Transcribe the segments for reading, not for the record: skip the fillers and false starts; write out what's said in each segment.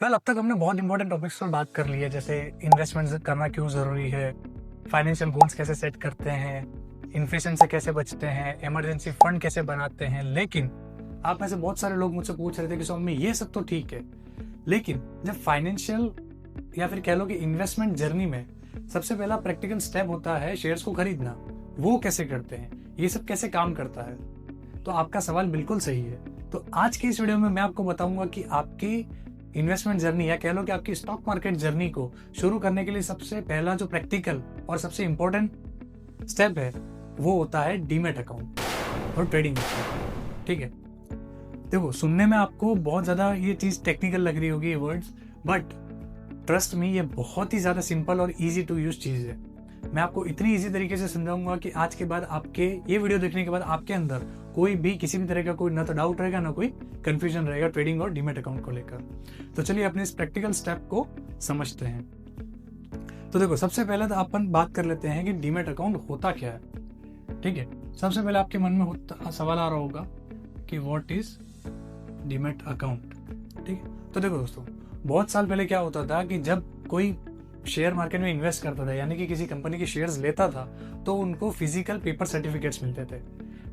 अब तक हमने बहुत इंपॉर्टेंट टॉपिक्स पर बात कर ली है, जैसे इन्वेस्टमेंट करना क्यों ज़रूरी है, फाइनेंशियल गोल्स कैसे सेट करते हैं, इन्फ्लेशन से कैसे बचते हैं, इमरजेंसी फंड कैसे बनाते हैं। लेकिन आप में से बहुत सारे लोग मुझसे पूछ रहे थे कि स्वामी ये सब तो ठीक है, लेकिन जब फाइनेंशियल या फिर कह लो कि इन्वेस्टमेंट जर्नी में सबसे पहला प्रैक्टिकल स्टेप होता है शेयर्स को खरीदना, वो कैसे करते हैं, ये सब कैसे काम करता है। तो आपका सवाल बिल्कुल सही है। तो आज की इस वीडियो में मैं आपको बताऊंगा कि आपकी इन्वेस्टमेंट जर्नी या कह लो कि आपकी स्टॉक मार्केट जर्नी को शुरू करने के लिए सबसे पहला जो प्रैक्टिकल और सबसे इंपॉर्टेंट स्टेप है वो होता है डीमैट अकाउंट और ट्रेडिंग अकाउंट। ठीक है, देखो सुनने में आपको बहुत ज़्यादा ये चीज़ टेक्निकल लग रही होगी ये वर्ड्स, बट ट्रस्ट मी ये बहुत ही ज़्यादा सिंपल और ईजी टू यूज चीज़ है। मैं आपको इतनी ईजी तरीके से समझाऊंगा कि आज के बाद आपके ये वीडियो देखने के बाद आपके अंदर कोई भी किसी भी तरह का कोई ना तो डाउट रहेगा ना कोई कंफ्यूजन रहेगा ट्रेडिंग और डीमैट अकाउंट को लेकर। तो चलिए अपने इस प्रैक्टिकल स्टेप को समझते हैं। तो देखो सबसे पहले तो अपन बात कर लेते हैं कि डीमैट अकाउंट होता क्या है। ठीक है, सबसे पहले आपके मन में सवाल आ रहा होगा कि व्हाट इज डीमैट अकाउंट। ठीक है, तो देखो दोस्तों बहुत साल पहले क्या होता था कि जब कोई शेयर मार्केट में इन्वेस्ट करता था यानी कि किसी कंपनी के शेयर्स लेता था तो उनको फिजिकल पेपर सर्टिफिकेट्स मिलते थे।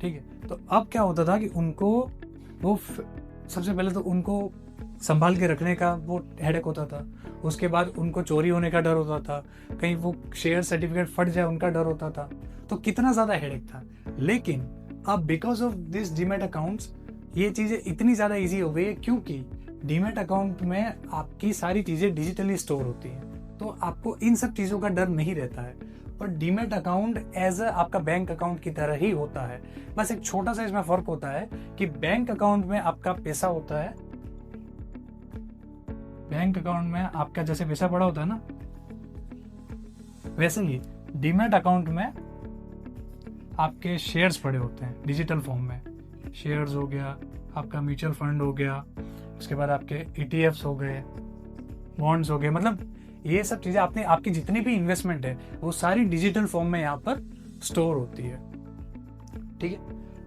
ठीक है, तो अब क्या होता था कि उनको वो सबसे पहले तो उनको संभाल के रखने का वो हेडेक होता था, उसके बाद उनको चोरी होने का डर होता था, कहीं वो शेयर सर्टिफिकेट फट जाए उनका डर होता था, तो कितना ज़्यादा हेडेक था। लेकिन अब because of this demat accounts ये चीज़ें इतनी ज़्यादा ईजी हो गई है क्योंकि डीमैट अकाउंट में आपकी सारी चीज़ें डिजिटली स्टोर होती हैं, तो आपको इन सब चीज़ों का डर नहीं रहता है। और डीमैट अकाउंट एज आपका बैंक अकाउंट की तरह ही होता है, बस एक छोटा सा इसमें फर्क होता है कि बैंक अकाउंट में आपका पैसा होता है, बैंक अकाउंट में आपका जैसे पैसा पड़ा होता है ना, वैसे ही डीमैट अकाउंट में आपके शेयर्स पड़े होते हैं डिजिटल फॉर्म में। शेयर्स हो गया, आपका म्यूचुअल फंड हो गया, उसके बाद आपके ETFs हो गए, बॉन्ड्स हो गए, मतलब ये सब चीज़ें आपकी जितनी भी इन्वेस्टमेंट है वो सारी डिजिटल फॉर्म में यहाँ पर स्टोर होती है। ठीक है,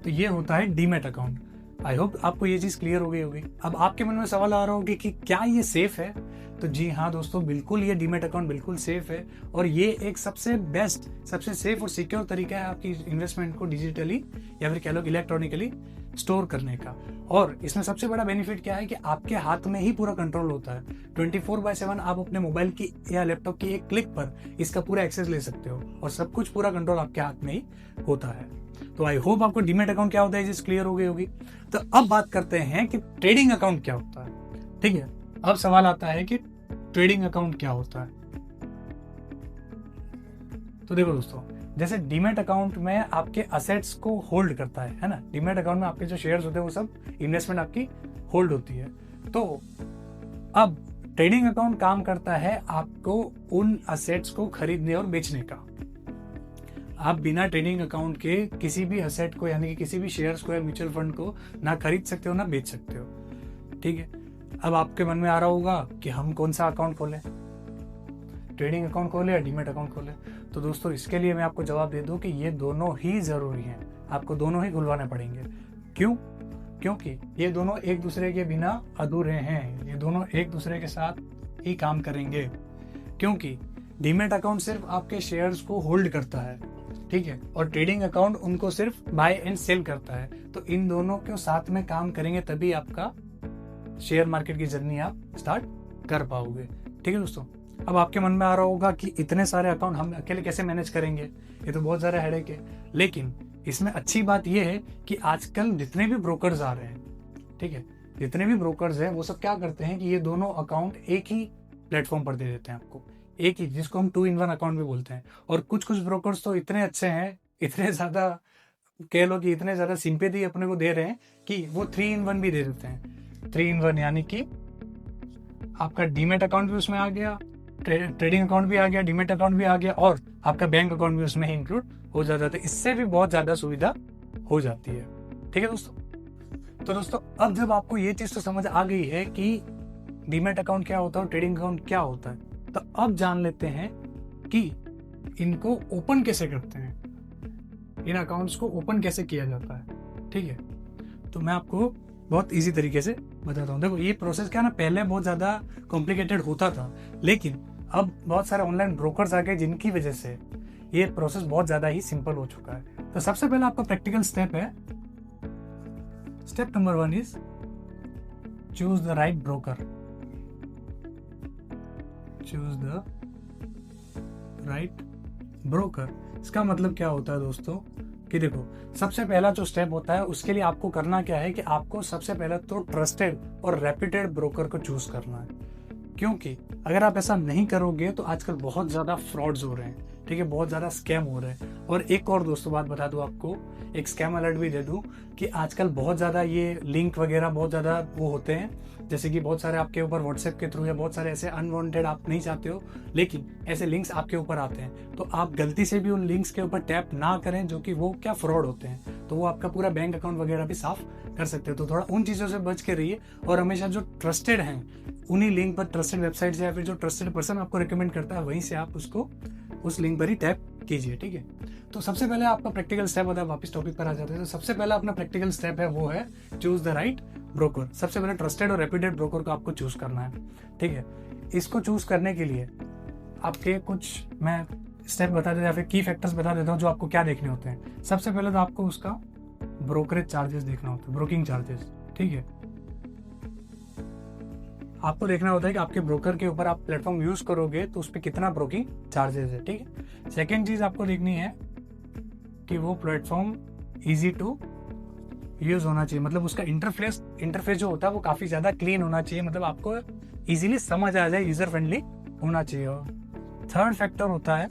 तो ये होता है डीमैट अकाउंट। आई होप आपको ये चीज़ क्लियर हो गई होगी। अब आपके मन में सवाल आ रहा होगा कि क्या ये सेफ है। तो जी हाँ दोस्तों, बिल्कुल ये डीमैट अकाउंट बिल्कुल सेफ है और ये एक सबसे बेस्ट, सबसे सेफ और सिक्योर तरीका है आपकी इन्वेस्टमेंट को डिजिटली या फिर कह लो इलेक्ट्रॉनिकली स्टोर करने का। और इसमें सबसे बड़ा बेनिफिट क्या है कि आपके हाथ में ही पूरा कंट्रोल होता है। 24/7 आप अपने मोबाइल की या लैपटॉप की एक क्लिक पर इसका पूरा एक्सेस ले सकते हो और सब कुछ पूरा कंट्रोल आपके हाथ में ही होता है। तो आई होप आपको डीमैट अकाउंट क्या होता है चीज क्लियर हो गई होगी। तो अब बात करते हैं कि ट्रेडिंग अकाउंट क्या होता है। ठीक है, अब सवाल आता है कि ट्रेडिंग अकाउंट क्या होता है। तो देखो दोस्तों, जैसे डीमैट अकाउंट में आपके असेट्स को होल्ड करता है ना, डीमैट अकाउंट में आपके जो शेयर्स होते हैं वो सब इन्वेस्टमेंट आपकी होल्ड होती है। तो अब ट्रेडिंग अकाउंट काम करता है आपको उन असेट्स को खरीदने और बेचने का। आप बिना ट्रेडिंग अकाउंट के किसी भी असेट को यानी कि किसी भी शेयर्स को या म्यूचुअल फंड को ना खरीद सकते हो ना बेच सकते हो। ठीक है, अब आपके मन में आ रहा होगा कि हम कौन सा अकाउंट खोलें, ट्रेडिंग अकाउंट खोले या डीमैट अकाउंट खोले। तो दोस्तों इसके लिए मैं आपको जवाब दे दूं कि ये दोनों ही ज़रूरी हैं, आपको दोनों ही खुलवाने पड़ेंगे। क्यों? क्योंकि ये दोनों एक दूसरे के बिना अधूरे हैं, ये दोनों एक दूसरे के साथ ही काम करेंगे। क्योंकि डीमैट अकाउंट सिर्फ आपके शेयर्स को होल्ड करता है, ठीक है, और ट्रेडिंग अकाउंट उनको सिर्फ बाय एंड सेल करता है। तो इन दोनों के साथ में काम करेंगे तभी आपका शेयर मार्केट की जर्नी आप स्टार्ट कर पाओगे। ठीक है दोस्तों, अब आपके मन में आ रहा होगा कि इतने सारे अकाउंट हम अकेले कैसे मैनेज करेंगे, ये तो बहुत ज़्यादा हेडेक है। लेकिन इसमें अच्छी बात यह है कि आजकल जितने भी ब्रोकर्स आ रहे हैं, ठीक है, जितने भी ब्रोकर्स हैं वो सब क्या करते हैं कि ये दोनों अकाउंट एक ही प्लेटफॉर्म पर दे देते हैं आपको, एक ही, जिसको हम 2-in-1 अकाउंट भी बोलते हैं। और कुछ कुछ ब्रोकर्स तो इतने अच्छे हैं, इतने ज़्यादा कह लो कि इतने ज़्यादा सिंपैथी अपने को दे रहे हैं कि वो 3-in-1 भी दे देते हैं। 3-in-1 यानी कि आपका डीमैट अकाउंट भी उसमें आ गया, ट्रेडिंग अकाउंट भी आ गया, डीमैट अकाउंट भी आ गया और आपका बैंक अकाउंट भी उसमें ही इंक्लूड हो जाता है। इससे भी बहुत ज़्यादा सुविधा हो जाती है। ठीक है दोस्तों, तो दोस्तों अब जब आपको ये चीज़ तो समझ आ गई है कि डीमैट अकाउंट क्या होता है और ट्रेडिंग अकाउंट क्या होता है, तो अब जान लेते हैं कि इनको ओपन कैसे करते हैं, इन अकाउंट्स को ओपन कैसे किया जाता है। ठीक है, तो मैं आपको बहुत इजी तरीके से बताता हूँ। देखो ये प्रोसेस क्या ना, पहले बहुत ज़्यादा कॉम्प्लिकेटेड होता था, लेकिन अब बहुत सारे ऑनलाइन ब्रोकर्स आ गए जिनकी वजह से ये प्रोसेस बहुत ज़्यादा ही सिंपल हो चुका है। तो सबसे पहला आपका प्रैक्टिकल स्टेप है, step number 1 is choose the right broker. Choose the right broker. इसका मतलब क्या होता है दोस्तों कि देखो, सबसे पहला जो स्टेप होता है उसके लिए आपको करना क्या है कि आपको सबसे पहले तो ट्रस्टेड और रेप्यूटेड ब्रोकर को चूज करना है। क्योंकि अगर आप ऐसा नहीं करोगे तो आजकल बहुत ज़्यादा फ्रॉड्स हो रहे हैं, ठीक है, बहुत ज़्यादा स्कैम हो रहे हैं। और एक और दोस्तों बात बता दूं आपको, एक स्कैम अलर्ट भी दे दूं कि आजकल बहुत ज़्यादा ये लिंक वगैरह बहुत ज़्यादा वो होते हैं, जैसे कि बहुत सारे आपके ऊपर व्हाट्सएप के थ्रू या बहुत सारे ऐसे अनवांटेड आप नहीं चाहते हो लेकिन ऐसे लिंक्स आपके ऊपर आते हैं, तो आप गलती से भी उन लिंक्स के ऊपर टैप ना करें, जो कि वो क्या फ्रॉड होते हैं, तो वो आपका पूरा बैंक अकाउंट वगैरह भी साफ कर सकते हैं। तो थोड़ा उन चीज़ों से बच के रहिए और हमेशा जो ट्रस्टेड हैं उन्हीं लिंक पर, ट्रस्टेड वेबसाइट से या फिर जो ट्रस्टेड पर्सन आपको रिकमेंड करता है वहीं से आप उसको उस लिंक पर ही टैप कीजिए, ठीक है। तो सबसे पहले आपका प्रैक्टिकल स्टेप होता है, वापस टॉपिक पर आ जाते हैं। तो सबसे पहला अपना प्रैक्टिकल स्टेप है वो है चूज द राइट ब्रोकर। सबसे पहले ट्रस्टेड और रेप्यूटेड ब्रोकर को आपको चूज करना है, ठीक है। इसको चूज करने के लिए आपके कुछ मैं स्टेप बता देता या फिर की फैक्टर्स बता देता हूँ जो आपको क्या देखने होते हैं। सबसे पहले तो आपको उसका ब्रोकरेज चार्जेस देखना होता है, ब्रोकिंग चार्जेस, ठीक है। आपको देखना होता है कि आपके ब्रोकर के ऊपर आप प्लेटफॉर्म यूज करोगे तो उस पर कितना ब्रोकिंग चार्जेस है, ठीक है। सेकेंड चीज आपको देखनी है कि वो प्लेटफॉर्म इजी टू यूज होना चाहिए, मतलब उसका इंटरफेस जो होता है वो काफी ज्यादा क्लीन होना चाहिए, मतलब आपको इजीली समझ आ जाए, यूजर फ्रेंडली होना चाहिए। और थर्ड फैक्टर होता है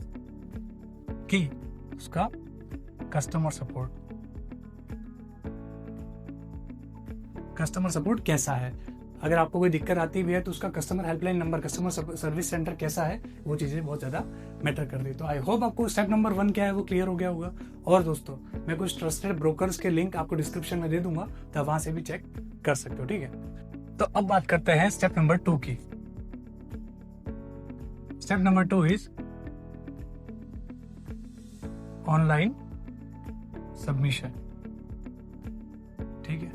कि उसका कस्टमर सपोर्ट कैसा है। अगर आपको कोई दिक्कत आती भी है तो उसका customer helpline number, customer service centre कैसा है, वो चीज़ें बहुत ज़्यादा मैटर कर रही है। तो आई होप आपको स्टेप नंबर 1 क्या है वो क्लियर हो गया होगा। और दोस्तों मैं कुछ ट्रस्टेड ब्रोकर्स के लिंक आपको डिस्क्रिप्शन में दे दूंगा, तो वहां से भी चेक कर सकते हो, ठीक है। तो अब बात करते हैं स्टेप नंबर 2 की। Step number 2 is online submission, ठीक है।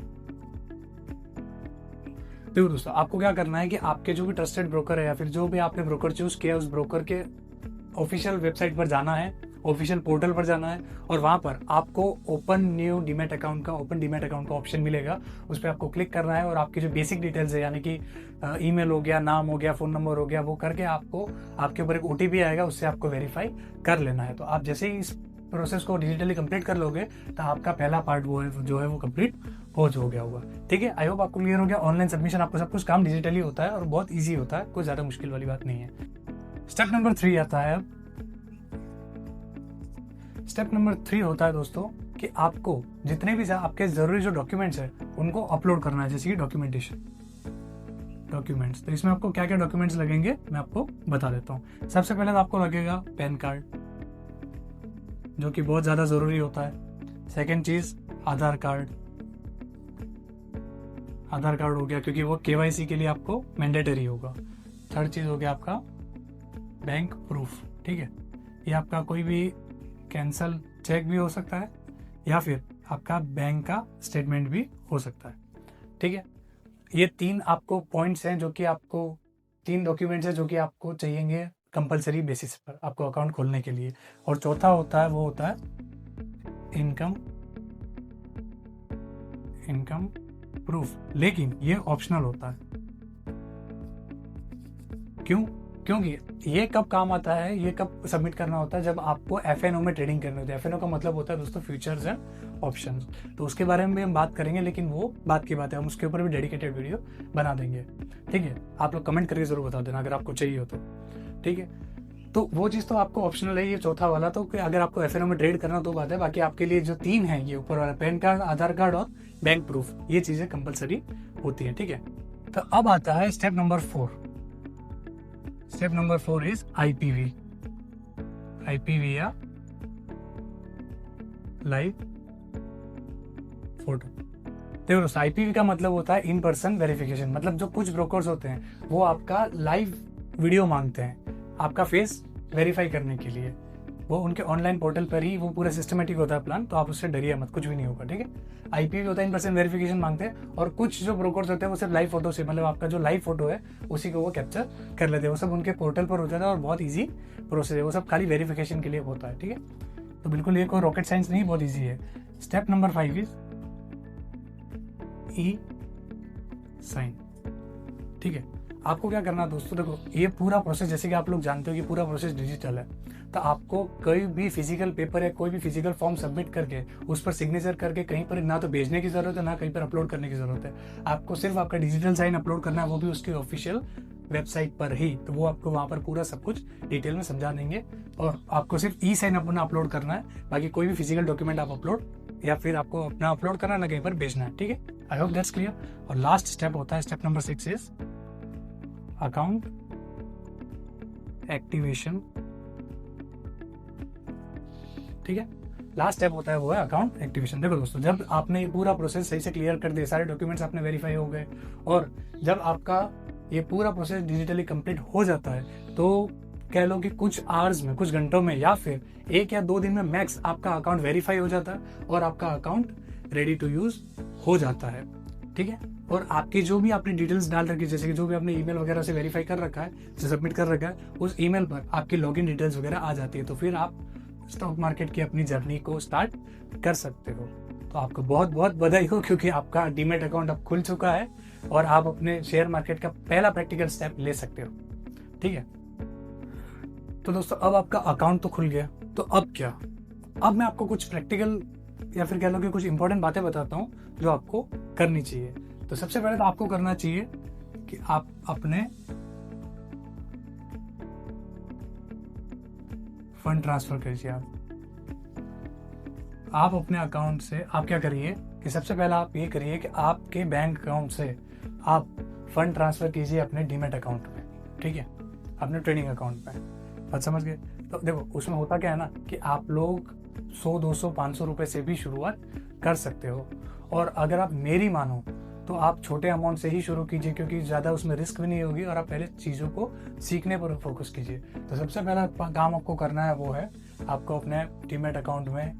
देखो दोस्तों, आपको क्या करना है कि आपके जो भी ट्रस्टेड ब्रोकर है या फिर जो भी आपने ब्रोकर चूज किया उस ब्रोकर के ऑफिशियल वेबसाइट पर जाना है, ऑफिशियल पोर्टल पर जाना है और वहां पर आपको ओपन डीमैट अकाउंट का ऑप्शन मिलेगा। उस पर आपको क्लिक करना है और आपकी जो बेसिक डिटेल्स है, यानी कि ईमेल हो गया, नाम हो गया, फ़ोन नंबर हो गया, वो करके आपको आपके ऊपर एक OTP आएगा, उससे आपको वेरीफाई कर लेना है। तो आप जैसे ही इस प्रोसेस को डिजिटली कंप्लीट कर लोगे तो आपका पहला पार्ट वो है जो है वो कंप्लीट हो गया होगा, ठीक है। आई होप आपको क्लियर हो गया। ऑनलाइन सबमिशन आपको सब कुछ काम डिजिटली होता है और बहुत ईजी होता है, कोई ज़्यादा मुश्किल वाली बात नहीं है। स्टेप नंबर 3 आता है। अब स्टेप नंबर 3 होता है दोस्तों कि आपको जितने भी आपके जरूरी जो डॉक्यूमेंट्स है उनको अपलोड करना है, जैसे कि डॉक्यूमेंट्स। तो इसमें आपको क्या क्या डॉक्यूमेंट्स लगेंगे मैं आपको बता देता हूँ। सबसे पहले तो आपको लगेगा पैन कार्ड, जो कि बहुत ज़्यादा ज़रूरी होता है। सेकेंड चीज़ आधार कार्ड हो गया, क्योंकि वो KYC के लिए आपको मैंडेटरी होगा। थर्ड चीज़ हो गया आपका बैंक प्रूफ, ठीक है। ये आपका कोई भी कैंसल चेक भी हो सकता है या फिर आपका बैंक का स्टेटमेंट भी हो सकता है, ठीक है। ये 3 आपको पॉइंट्स हैं जो कि आपको 3 डॉक्यूमेंट्स हैं जो कि आपको चाहिएंगे कंपलसरी बेसिस पर आपको अकाउंट खोलने के लिए। और चौथा होता है वो होता है इनकम प्रूफ, लेकिन ये ऑप्शनल होता है। क्योंकि ये कब काम आता है, ये कब सबमिट करना होता है, जब आपको FNO में ट्रेडिंग करनी होती है। FNO का मतलब होता है दोस्तों फ्यूचर्स एंड ऑप्शंस। तो उसके बारे में भी हम बात करेंगे, लेकिन वो बात की बात है, हम उसके ऊपर भी डेडिकेटेड वीडियो बना देंगे, ठीक है। आप लोग कमेंट करके जरूर बता देना अगर आपको चाहिए हो तो, ठीक है। तो वो चीज़ तो आपको ऑप्शनल है, ये चौथा वाला। तो अगर आपको FNO में ट्रेड करना तो बात है, बाकी आपके लिए जो 3 है ये ऊपर वाला पैन कार्ड, आधार कार्ड और बैंक प्रूफ, ये चीज़ें कंपलसरी होती है, ठीक है। तो अब आता है step number 4। Step number 4 is IPV या लाइव फोटो। देखो दोस्तों, IPV का मतलब होता है इन पर्सन वेरिफिकेशन। मतलब जो कुछ ब्रोकर्स होते हैं वो आपका लाइव वीडियो मांगते हैं आपका फेस वेरीफाई करने के लिए, वो उनके ऑनलाइन पोर्टल पर ही वो पूरा सिस्टमेटिक होता है प्लान, तो आप उससे डरिए मत, कुछ भी नहीं होगा, ठीक है। आईपी होता है, इन% वेरिफिकेशन मांगते हैं, और कुछ जो ब्रोकर्स होते हैं वो सिर्फ लाइव फोटो से, मतलब आपका जो लाइव फोटो है उसी को वो कैप्चर कर लेते हैं, वो सब उनके पोर्टल पर हो जाता है और बहुत ईजी प्रोसेस है, वो सब खाली वेरिफिकेशन के लिए होता है, ठीक है। तो बिल्कुल ये कोई रॉकेट साइंस नहीं, बहुत ईजी है। Step number 5 is E sign, ठीक है। आपको क्या करना है दोस्तों, देखो ये पूरा प्रोसेस, जैसे कि आप लोग जानते हो कि पूरा प्रोसेस डिजिटल है, तो आपको कोई भी फिजिकल पेपर या कोई भी फिजिकल फॉर्म सबमिट करके उस पर सिग्नेचर करके कहीं पर ना तो भेजने की जरूरत है, ना कहीं पर अपलोड करने की जरूरत है। आपको सिर्फ आपका डिजिटल साइन अपलोड करना है, वो भी उसकी ऑफिशियल वेबसाइट पर ही, तो वो आपको वहाँ पर पूरा सब कुछ डिटेल में समझा देंगे, और आपको सिर्फ ई साइन अपना अपलोड करना है, बाकी कोई भी फिजिकल डॉक्यूमेंट आप अपलोड या फिर आपको अपना अपलोड करना ना कहीं पर भेजना है, ठीक है। I hope that's clear. और लास्ट स्टेप होता है step number 6 is account activation, ठीक है। लास्ट स्टेप होता है वो है अकाउंट एक्टिवेशन। देखो दोस्तों, जब आपने ये पूरा प्रोसेस सही से क्लियर कर दिया, सारे डॉक्यूमेंट्स आपने वेरीफाई हो गए, और जब आपका ये पूरा प्रोसेस डिजिटली कंप्लीट हो जाता है, तो कह लो कि कुछ आवर्स में, कुछ घंटों में, या फिर 1 या 2 दिन में मैक्स आपका अकाउंट वेरीफाई हो जाता है और आपका अकाउंट रेडी टू यूज हो जाता है, ठीक है। और आपकी जो भी आपने डिटेल्स डाल रखी है, जैसे कि जो भी आपने ईमेल वगैरह से वेरीफाई कर रखा है, जो सबमिट कर रखा है, उस ईमेल पर आपकी लॉगिन डिटेल्स वगैरह आ जाती है, तो फिर आप स्टॉक मार्केट की अपनी जर्नी को स्टार्ट कर सकते हो। तो आपको बहुत बहुत बधाई हो, क्योंकि आपका डीमैट अकाउंट अब खुल चुका है और आप अपने शेयर मार्केट का पहला प्रैक्टिकल स्टेप ले सकते हो, ठीक है। तो दोस्तों, अब आपका अकाउंट तो खुल गया, तो अब क्या, अब मैं आपको कुछ प्रैक्टिकल या फिर कह लो कि कुछ इंपॉर्टेंट बातें बताता हूँ जो आपको करनी चाहिए। तो सबसे पहले तो आपको करना चाहिए कि आप अपने फंड ट्रांसफर कीजिए। आप अपने अकाउंट से आप क्या करिए कि सबसे पहले आप ये करिए कि आपके बैंक अकाउंट से आप फंड ट्रांसफर कीजिए अपने डीमैट अकाउंट में, ठीक है, अपने ट्रेडिंग अकाउंट में। बात समझ गए। तो देखो उसमें होता क्या है ना कि आप लोग 100, 200, 500 रुपए से भी शुरुआत कर सकते हो, और अगर आप मेरी मानो तो आप छोटे अमाउंट से ही शुरू कीजिए, क्योंकि ज़्यादा उसमें रिस्क भी नहीं होगी, और आप पहले चीज़ों को सीखने पर फोकस कीजिए। तो सबसे पहला काम आपको करना है वो है आपको अपने डीमैट अकाउंट में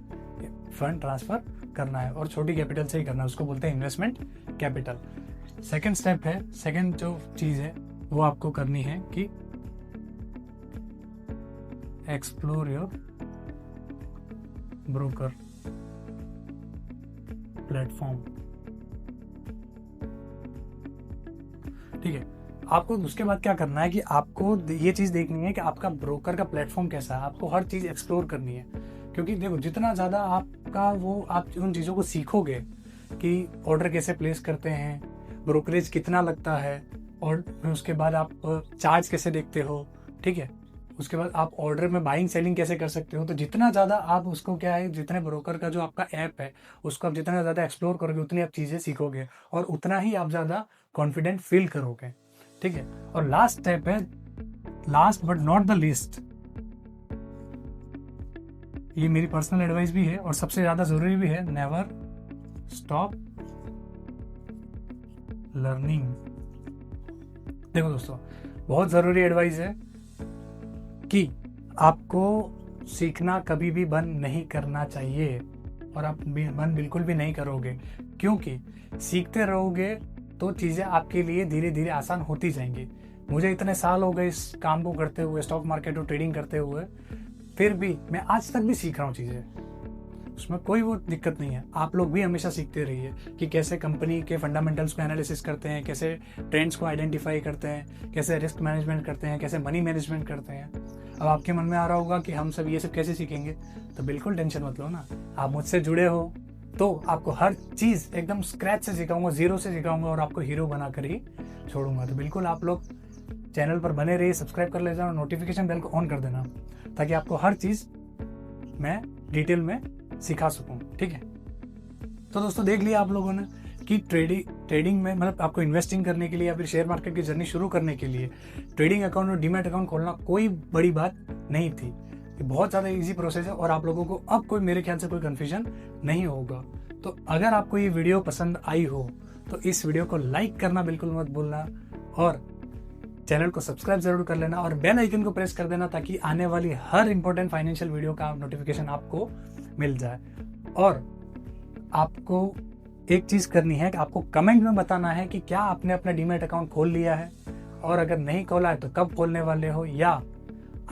फंड ट्रांसफ़र करना है, और छोटी कैपिटल से ही करना है, उसको बोलते हैं इन्वेस्टमेंट कैपिटल। सेकंड स्टेप है, सेकंड जो चीज़ है वो आपको करनी है कि एक्सप्लोर योर ब्रोकर प्लेटफॉर्म, ठीक है। आपको उसके बाद क्या करना है कि आपको ये चीज़ देखनी है कि आपका ब्रोकर का प्लेटफॉर्म कैसा है, आपको हर चीज़ एक्सप्लोर करनी है, क्योंकि देखो जितना ज़्यादा आपका वो आप उन चीज़ों को सीखोगे कि ऑर्डर कैसे प्लेस करते हैं, ब्रोकरेज कितना लगता है, और उसके बाद आप चार्ज कैसे देखते हो, ठीक है, उसके बाद आप ऑर्डर में बाइंग सेलिंग कैसे कर सकते हो, तो जितना ज़्यादा आप उसको क्या है, जितने ब्रोकर का जो आपका ऐप है उसको आप जितना ज़्यादा एक्सप्लोर करोगे उतनी आप चीज़ें सीखोगे, और उतना ही आप ज़्यादा कॉन्फिडेंट फील करोगे, ठीक है। और लास्ट स्टेप है, last but not the least, ये मेरी पर्सनल एडवाइस भी है और सबसे ज़्यादा ज़रूरी भी है, नेवर स्टॉप लर्निंग। देखो दोस्तों, बहुत ज़रूरी एडवाइस है कि आपको सीखना कभी भी बंद नहीं करना चाहिए, और आप बंद बिल्कुल भी नहीं करोगे, क्योंकि सीखते रहोगे तो चीज़ें आपके लिए धीरे धीरे आसान होती जाएंगी। मुझे इतने साल हो गए इस काम को करते हुए, स्टॉक मार्केट और ट्रेडिंग करते हुए, फिर भी मैं आज तक भी सीख रहा हूँ चीज़ें, उसमें कोई वो दिक्कत नहीं है। आप लोग भी हमेशा सीखते रहिए कि कैसे कंपनी के फंडामेंटल्स को एनालिसिस करते हैं, कैसे ट्रेंड्स को आइडेंटिफाई करते हैं, कैसे रिस्क मैनेजमेंट करते हैं, कैसे मनी मैनेजमेंट करते हैं। अब आपके मन में आ रहा होगा कि हम सब ये सब कैसे सीखेंगे, तो बिल्कुल टेंशन मत लो ना, आप मुझसे जुड़े हो तो आपको हर चीज़ एकदम स्क्रैच से सिखाऊंगा, जीरो से सिखाऊंगा, और आपको हीरो बनाकर ही छोड़ूंगा। तो बिल्कुल आप लोग चैनल पर बने रहिए, सब्सक्राइब कर ले जाओ, नोटिफिकेशन बेल को ऑन कर देना, ताकि आपको हर चीज़ मैं डिटेल में सिखा सकूं, ठीक है। तो दोस्तों देख लिया आप लोगों ने कि ट्रेडिंग में, मतलब आपको इन्वेस्टिंग करने के लिए या फिर शेयर मार्केट की जर्नी शुरू करने के लिए ट्रेडिंग अकाउंट और डीमैट अकाउंट खोलना कोई बड़ी बात नहीं थी, ये बहुत ज़्यादा इजी प्रोसेस है, और आप लोगों को अब कोई मेरे ख्याल से कोई कन्फ्यूजन नहीं होगा। तो अगर आपको ये वीडियो पसंद आई हो तो इस वीडियो को लाइक करना बिल्कुल मत भूलना, और चैनल को सब्सक्राइब जरूर कर लेना और बेल आइकन को प्रेस कर देना ताकि आने वाली हर इंपॉर्टेंट फाइनेंशियल वीडियो का नोटिफिकेशन आपको मिल जाए। और आपको एक चीज़ करनी है कि आपको कमेंट में बताना है कि क्या आपने अपना डीमैट अकाउंट खोल लिया है, और अगर नहीं खोला है तो कब खोलने वाले हो, या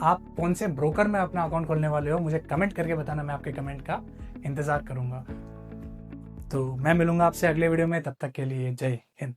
आप कौन से ब्रोकर में अपना अकाउंट खोलने वाले हो। मुझे कमेंट करके बताना, मैं आपके कमेंट का इंतज़ार करूँगा। तो मैं मिलूंगा आपसे अगले वीडियो में, तब तक के लिए जय हिंद।